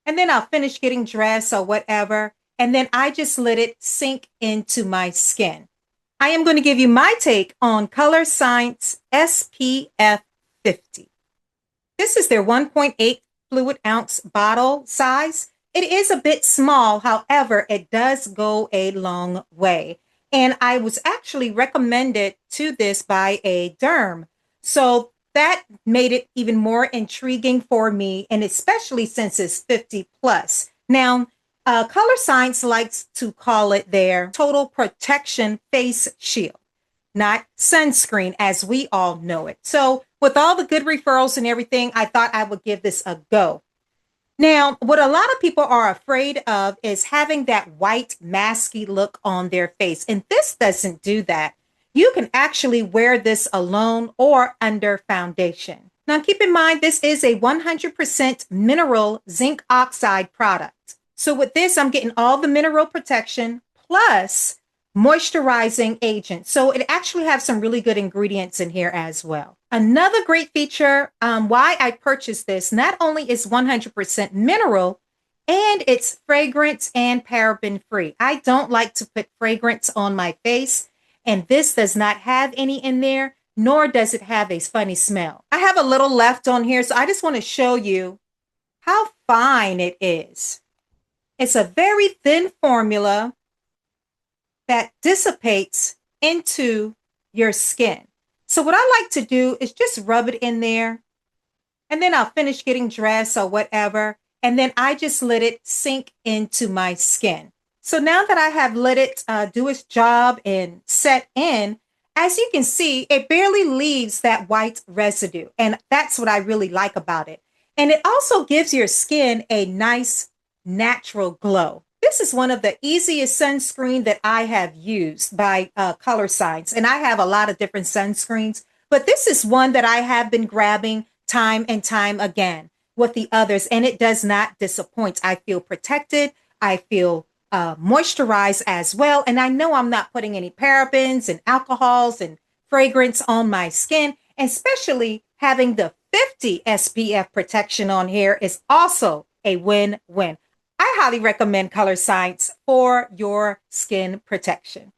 and then I'll finish getting dressed or whatever. And then I just let it sink into my skin. I am going to give you my take on Colorescience SPF 50. This is their 1.8 fluid ounce bottle size. It is a bit small, however, it does go a long way. And I was actually recommended to this by a derm. So that made it even more intriguing for me, and especially since it's 50 plus. Now, Colorescience likes to call it their total protection face shield, not sunscreen as we all know it. So, with all the good referrals and everything, I thought I would give this a go. Now, what a lot of people are afraid of is having that white masky look on their face. And this doesn't do that. You can actually wear this alone or under foundation. Now, keep in mind, this is a 100% mineral zinc oxide product. So with this, I'm getting all the mineral protection plus moisturizing agent. So it actually has some really good ingredients in here as well. Another great feature why I purchased this, not only is 100% mineral, and it's fragrance and paraben free. I don't like to put fragrance on my face, and this does not have any in there, nor does it have a funny smell. I have a little left on here, so I just want to show you how fine it is. It's a very thin formula that dissipates into your skin. So what I like to do is just rub it in there, and then I'll finish getting dressed or whatever, and then I just let it sink into my skin. So now that I have let it do its job and set in, as you can see, it barely leaves that white residue, and that's what I really like about it. And it also gives your skin a nice natural glow. This is one of the easiest sunscreen that I have used by Colorescience, and I have a lot of different sunscreens, but this is one that I have been grabbing time and time again with the others, and it does not disappoint. I feel protected. I feel moisturized as well, and I know I'm not putting any parabens and alcohols and fragrance on my skin, and especially having the 50 SPF protection on here is also a win-win. I highly recommend Colorescience for your skin protection.